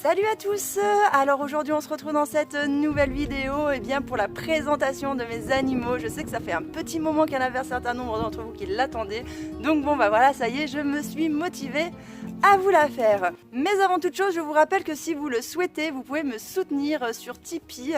Salut à tous. Alors aujourd'hui on se retrouve dans cette nouvelle vidéo pour la présentation de mes animaux. Je sais que ça fait un petit moment qu'il y en avait un certain nombre d'entre vous qui l'attendaient. Donc bon bah voilà, ça y est, je me suis motivée à vous la faire. Mais avant toute chose, je vous rappelle que si vous le souhaitez, vous pouvez me soutenir sur Tipeee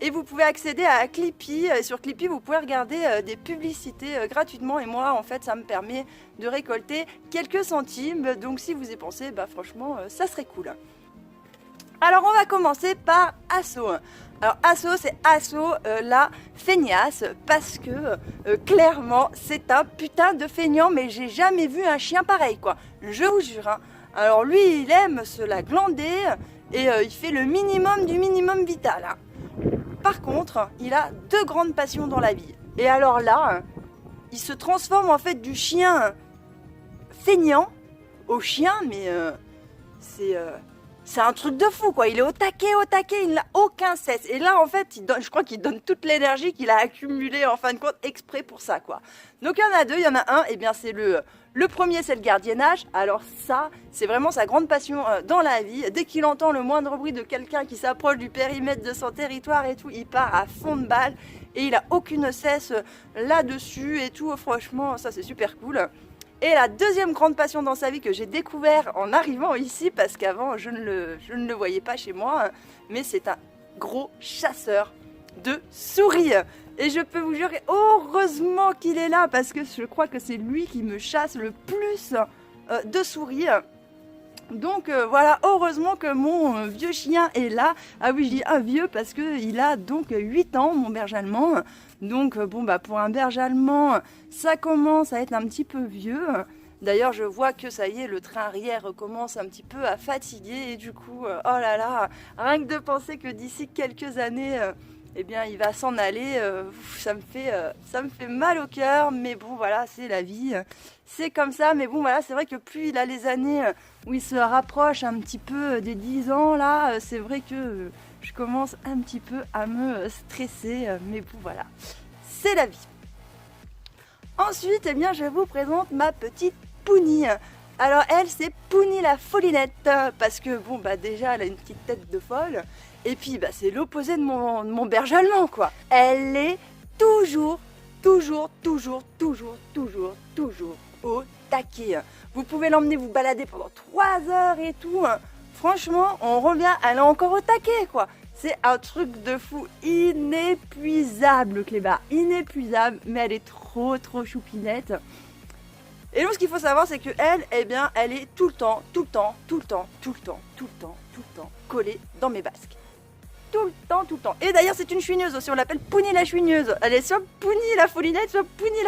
et vous pouvez accéder à Clippy. Et sur Clippy, vous pouvez regarder des publicités gratuitement et moi en fait ça me permet de récolter quelques centimes. Donc si vous y pensez, bah franchement ça serait cool. Alors on va commencer par Asso. Alors Asso, c'est Asso la feignasse parce que clairement c'est un putain de feignant, mais j'ai jamais vu un chien pareil quoi. Je vous jure. Hein. Alors lui il aime se la glander et il fait le minimum du minimum vital. Hein. Par contre, il a deux grandes passions dans la vie. Et alors là, il se transforme en fait du chien feignant au chien, mais c'est un truc de fou quoi, il est au taquet, il n'a aucun cesse. Et là en fait, je crois qu'il donne toute l'énergie qu'il a accumulée en fin de compte exprès pour ça quoi. Donc il y en a deux, il y en a un, et bien c'est le premier, c'est le gardiennage. Alors ça, c'est vraiment sa grande passion dans la vie. Dès qu'il entend le moindre bruit de quelqu'un qui s'approche du périmètre de son territoire et tout, il part à fond de balle et il a aucune cesse là-dessus et tout. Franchement, ça c'est super cool. Et la deuxième grande passion dans sa vie que j'ai découvert en arrivant ici, parce qu'avant je ne le voyais pas chez moi, mais c'est un gros chasseur de souris. Et je peux vous jurer, heureusement qu'il est là, parce que je crois que c'est lui qui me chasse le plus de souris. Donc voilà, heureusement que mon vieux chien est là. Ah oui, je dis un vieux parce qu'il a donc 8 ans, mon berger allemand. Donc bon bah pour un berger allemand, ça commence à être un petit peu vieux. D'ailleurs je vois que ça y est, le train arrière commence un petit peu à fatiguer. Et du coup, oh là là, rien que de penser que d'ici quelques années, eh bien il va s'en aller, ça me fait mal au cœur. Mais bon voilà, c'est la vie, c'est comme ça. Mais bon voilà, c'est vrai que plus il a les années où il se rapproche un petit peu des 10 ans, là, c'est vrai que je commence un petit peu à me stresser, mais bon voilà, c'est la vie. Ensuite, eh bien, je vous présente ma petite Pounie. Alors elle, c'est Pounie la folinette, parce que bon bah déjà elle a une petite tête de folle, et puis bah c'est l'opposé de mon berger allemand quoi. Elle est toujours au taquet. Vous pouvez l'emmener vous balader pendant 3 heures et tout. Franchement, on revient, elle est encore au taquet quoi. C'est un truc de fou, inépuisable Cléba, inépuisable, mais elle est trop choupinette. Et donc ce qu'il faut savoir, c'est que elle, eh bien, elle est tout le temps collée dans mes basques. Tout le temps. Et d'ailleurs, c'est une chouineuse aussi, on l'appelle Pounie la chouineuse. Elle est soit Pounie la folinette, soit Pounie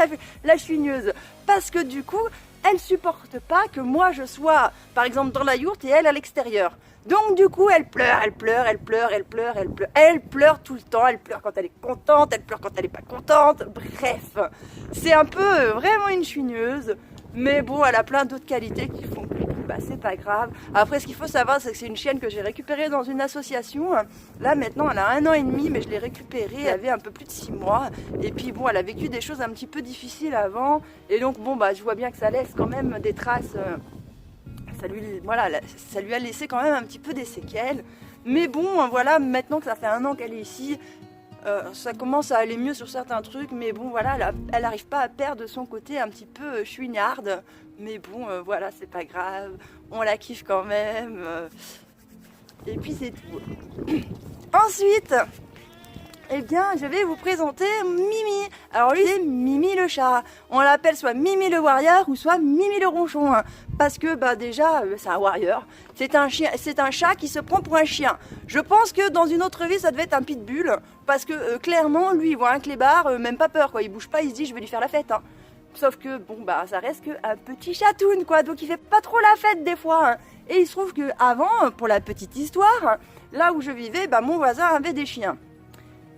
la chouineuse. Parce que du coup, elle supporte pas que moi je sois, par exemple, dans la yourte et elle à l'extérieur. Donc du coup, elle pleure tout le temps. Elle pleure quand elle est contente, elle pleure quand elle est pas contente. Bref, c'est un peu vraiment une chouineuse. Mais bon, elle a plein d'autres qualités qui font que bah, c'est pas grave. Après, ce qu'il faut savoir, c'est que c'est une chienne que j'ai récupérée dans une association. Là, maintenant, elle a 1 an et demi, mais je l'ai récupérée. Elle avait un peu plus de 6 mois. Et puis, bon, elle a vécu des choses un petit peu difficiles avant. Et donc, bon, bah, je vois bien que ça laisse quand même des traces. Ça lui a laissé quand même un petit peu des séquelles. Mais bon, voilà, maintenant que ça fait 1 an qu'elle est ici, ça commence à aller mieux sur certains trucs, mais bon voilà, elle n'arrive pas à perdre son côté un petit peu chouinarde, mais bon voilà, c'est pas grave, on la kiffe quand même, et puis c'est tout. Ensuite, eh bien, je vais vous présenter Mimi. Alors lui, c'est Mimi le chat. On l'appelle soit Mimi le warrior ou soit Mimi le ronchon. Parce que bah déjà, c'est un warrior. C'est un chat qui se prend pour un chien. Je pense que dans une autre vie, ça devait être un pitbull. Parce que clairement, lui, il voit un clébard, même pas peur quoi. Il bouge pas, il se dit je vais lui faire la fête. Hein. Sauf que bon bah ça reste qu'un petit chatoun quoi. Donc il fait pas trop la fête des fois. Hein. Et il se trouve que avant, pour la petite histoire, là où je vivais, bah mon voisin avait des chiens.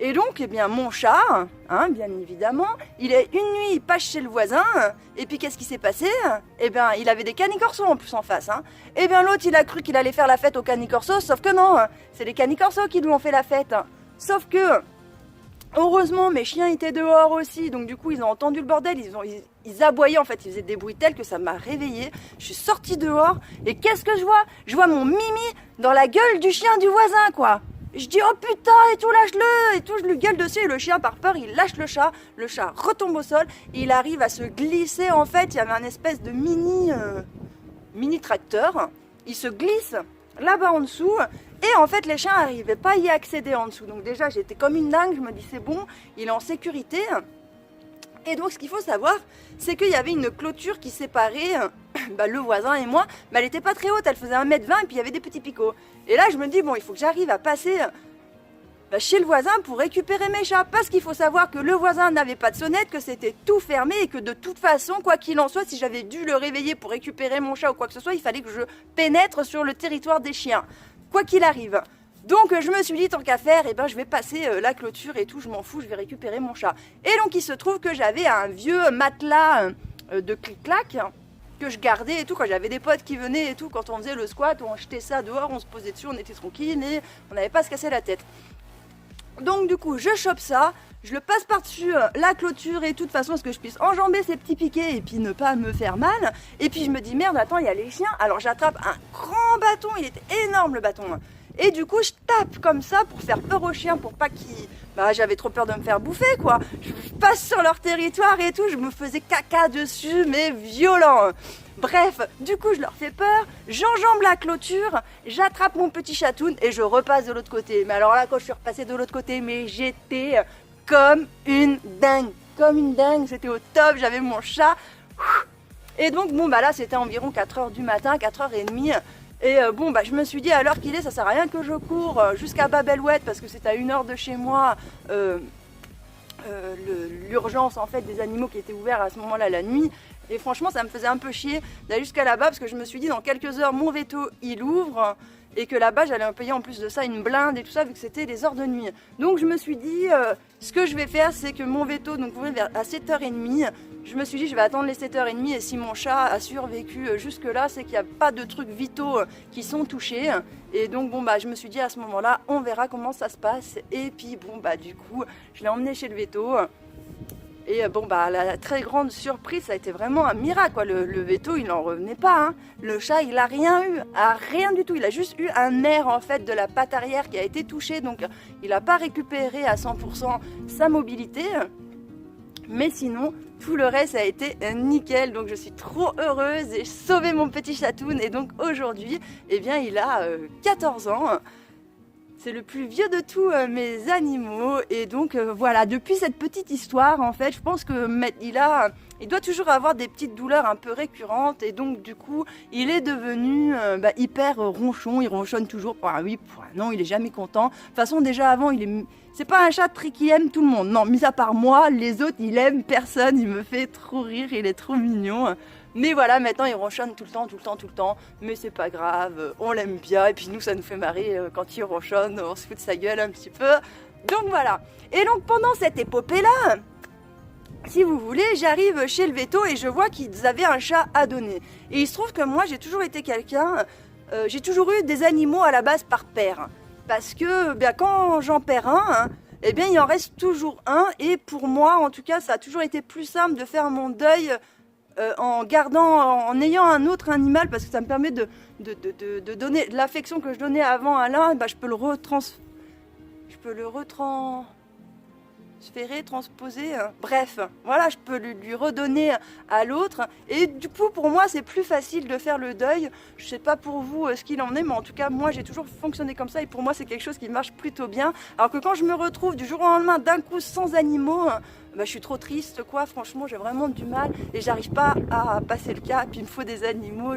Et donc, eh bien, mon chat, hein, bien évidemment, une nuit, il passe chez le voisin, et puis qu'est-ce qui s'est passé? Eh bien, il avait des canicorsos en plus en face, hein. Eh bien, l'autre, il a cru qu'il allait faire la fête aux canicorsos, sauf que non, c'est les canicorsos qui lui ont fait la fête. Sauf que, heureusement, mes chiens étaient dehors aussi, donc du coup, ils ont entendu le bordel, ils aboyaient en fait, ils faisaient des bruits tels que ça m'a réveillée. Je suis sortie dehors et qu'est-ce que je vois? Je vois mon Mimi dans la gueule du chien du voisin quoi. Je dis oh putain et tout, lâche-le et tout, je lui gueule dessus et le chien par peur il lâche le chat retombe au sol et il arrive à se glisser en fait, il y avait un espèce de mini tracteur, il se glisse là-bas en dessous et en fait les chiens n'arrivaient pas à y accéder en dessous, donc déjà j'étais comme une dingue, je me dis c'est bon, il est en sécurité. Et donc ce qu'il faut savoir, c'est qu'il y avait une clôture qui séparait le voisin et moi, mais elle n'était pas très haute, elle faisait 1,20 m et puis il y avait des petits picots. Et là je me dis bon, il faut que j'arrive à passer chez le voisin pour récupérer mes chats, parce qu'il faut savoir que le voisin n'avait pas de sonnette, que c'était tout fermé et que de toute façon, quoi qu'il en soit, si j'avais dû le réveiller pour récupérer mon chat ou quoi que ce soit, il fallait que je pénètre sur le territoire des chiens, quoi qu'il arrive. Donc je me suis dit tant qu'à faire, je vais passer la clôture et tout, je m'en fous, je vais récupérer mon chat. Et donc il se trouve que j'avais un vieux matelas de clic-clac que je gardais et tout, quand j'avais des potes qui venaient et tout, quand on faisait le squat, on jetait ça dehors, on se posait dessus, on était tranquille et on n'avait pas à se casser la tête. Donc du coup je chope ça, je le passe par-dessus la clôture et tout de façon à ce que je puisse enjamber ces petits piquets et puis ne pas me faire mal. Et puis je me dis merde, attends, il y a les chiens, alors j'attrape un grand bâton, il était énorme le bâton. Et du coup je tape comme ça pour faire peur aux chiens, pour pas qu'ils... j'avais trop peur de me faire bouffer quoi. Je passe sur leur territoire et tout, je me faisais caca dessus mais violent. Bref, du coup je leur fais peur, j'enjambe la clôture, j'attrape mon petit chatoun et je repasse de l'autre côté. Mais alors là quand je suis repassée de l'autre côté, mais j'étais comme une dingue, j'étais au top, j'avais mon chat. Et donc là c'était environ 4h du matin, 4h30. Et je me suis dit à l'heure qu'il est, ça sert à rien que je cours jusqu'à Babelouette parce que c'est à 1 heure de chez moi. L'urgence en fait des animaux qui étaient ouverts à ce moment-là la nuit. Et franchement ça me faisait un peu chier d'aller jusqu'à là-bas parce que je me suis dit dans quelques heures mon veto il ouvre et que là-bas j'allais payer en plus de ça une blinde et tout ça vu que c'était les heures de nuit. Donc je me suis dit ce que je vais faire c'est que mon veto donc ouvre à 7h30. Je me suis dit je vais attendre les 7h30 et si mon chat a survécu jusque là c'est qu'il n'y a pas de trucs vitaux qui sont touchés. Et donc je me suis dit à ce moment-là on verra comment ça se passe. Et puis du coup je l'ai emmené chez le veto. Et la très grande surprise, ça a été vraiment un miracle quoi. Le veto il n'en revenait pas hein. Le chat il a rien eu, rien du tout. Il a juste eu un nerf en fait de la patte arrière qui a été touché. Donc il n'a pas récupéré à 100% sa mobilité. Mais sinon tout le reste a été nickel. Donc je suis trop heureuse et j'ai sauvé mon petit chatoun. Et donc aujourd'hui il a 14 ans. C'est le plus vieux de tous mes animaux et donc voilà, depuis cette petite histoire en fait, je pense que il doit toujours avoir des petites douleurs un peu récurrentes et donc du coup, il est devenu hyper ronchon, il ronchonne toujours pour un oui, pour un non, il est jamais content. De toute façon déjà avant, c'est pas un chat qui aime tout le monde. Non, mis à part moi, les autres, il aime personne, il me fait trop rire, il est trop mignon. Mais voilà, maintenant il ronchonne tout le temps, mais c'est pas grave, on l'aime bien, et puis nous ça nous fait marrer quand il ronchonne, on se fout de sa gueule un petit peu. Donc voilà, et donc pendant cette épopée-là, si vous voulez, j'arrive chez le veto et je vois qu'ils avaient un chat à donner. Et il se trouve que moi j'ai toujours été quelqu'un, j'ai toujours eu des animaux à la base par paire. Parce que quand j'en perds un, il en reste toujours un, et pour moi en tout cas ça a toujours été plus simple de faire mon deuil en ayant un autre animal parce que ça me permet de donner l'affection que je donnais avant à l'un, je peux le transposer, bref, voilà, je peux lui redonner à l'autre et du coup pour moi c'est plus facile de faire le deuil. Je sais pas pour vous ce qu'il en est, mais en tout cas moi j'ai toujours fonctionné comme ça et pour moi c'est quelque chose qui marche plutôt bien, alors que quand je me retrouve du jour au lendemain d'un coup sans animaux, je suis trop triste quoi, franchement j'ai vraiment du mal et j'arrive pas à passer le cap. Puis il me faut des animaux,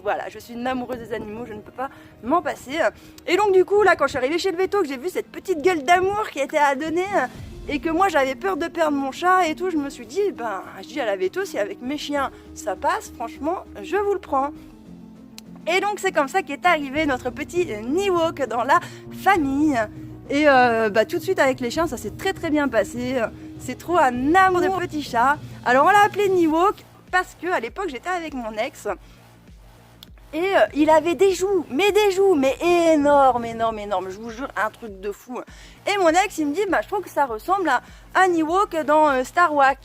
voilà, je suis une amoureuse des animaux, je ne peux pas m'en passer. Et donc du coup là quand je suis arrivée chez le veto, que j'ai vu cette petite gueule d'amour qui était à donner et que moi j'avais peur de perdre mon chat et tout, je me suis dit je dis à la veto, si avec mes chiens ça passe, franchement je vous le prends. Et donc c'est comme ça qu'est arrivé notre petit Niwok dans la famille. Et tout de suite avec les chiens ça s'est très très bien passé. C'est trop un amour de petit chat. Alors on l'a appelé Niwok parce que à l'époque j'étais avec mon ex et il avait des joues mais énormes, je vous jure, un truc de fou. Et mon ex il me dit je trouve que ça ressemble à Niwok dans Star Wars.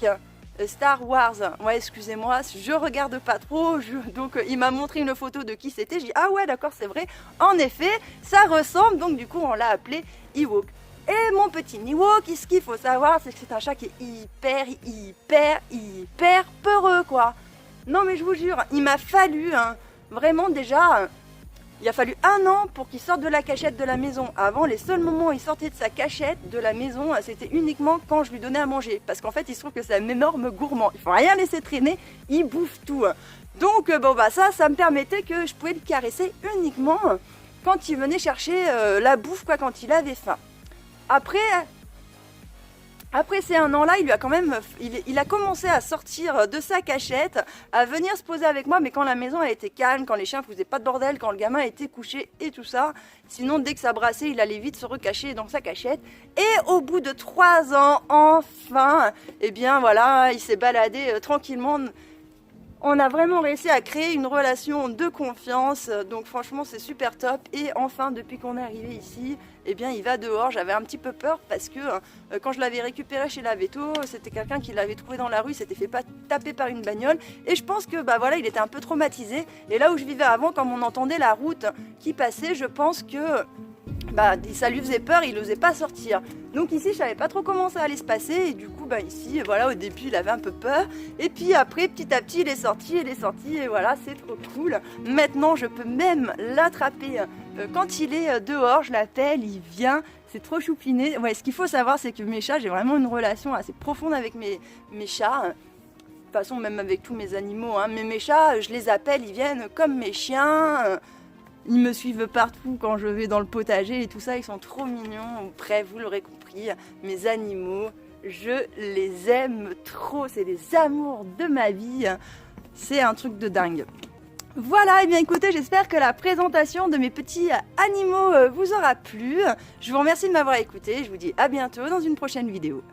Star Wars. Ouais, excusez-moi, je regarde pas trop. Donc, il m'a montré une photo de qui c'était. Je dis, ah ouais, d'accord, c'est vrai. En effet, ça ressemble. Donc, du coup, on l'a appelé Ewok. Et mon petit Ewok, ce qu'il faut savoir, c'est que c'est un chat qui est hyper peureux, quoi. Non, mais je vous jure, il m'a fallu, vraiment déjà... Il a fallu 1 an pour qu'il sorte de la cachette de la maison. Avant, les seuls moments où il sortait de sa cachette de la maison, c'était uniquement quand je lui donnais à manger. Parce qu'en fait, il se trouve que c'est un énorme gourmand. Il ne faut rien laisser traîner, il bouffe tout. Donc, bon, bah ça me permettait que je pouvais le caresser uniquement quand il venait chercher la bouffe, quoi, quand il avait faim. Après ces 1 an-là, il a commencé à sortir de sa cachette, à venir se poser avec moi, mais quand la maison elle était calme, quand les chiens faisaient pas de bordel, quand le gamin était couché et tout ça. Sinon, dès que ça brassait, il allait vite se recacher dans sa cachette. Et au bout de 3 ans, enfin, eh bien voilà, il s'est baladé tranquillement. On a vraiment réussi à créer une relation de confiance, donc franchement c'est super top. Et enfin, depuis qu'on est arrivé ici, eh bien il va dehors. J'avais un petit peu peur parce que quand je l'avais récupéré chez la véto, c'était quelqu'un qui l'avait trouvé dans la rue, s'était fait pas taper par une bagnole. Et je pense que bah voilà, il était un peu traumatisé. Et là où je vivais avant, comme on entendait la route qui passait, je pense que ça lui faisait peur, il n'osait pas sortir. Donc ici, je savais pas trop comment ça allait se passer. Et du coup, ici, voilà, au début, il avait un peu peur. Et puis après, petit à petit, il est sorti. Et voilà, c'est trop cool. Maintenant, je peux même l'attraper quand il est dehors. Je l'appelle, il vient. C'est trop choupiné. Ouais, ce qu'il faut savoir, c'est que mes chats, j'ai vraiment une relation assez profonde avec mes chats. De toute façon, même avec tous mes animaux. Mais mes chats, je les appelle, ils viennent comme mes chiens. Ils me suivent partout quand je vais dans le potager et tout ça, ils sont trop mignons. Bref, vous l'aurez compris, mes animaux, je les aime trop, c'est les amours de ma vie. C'est un truc de dingue. Voilà, et bien écoutez, j'espère que la présentation de mes petits animaux vous aura plu. Je vous remercie de m'avoir écouté, je vous dis à bientôt dans une prochaine vidéo.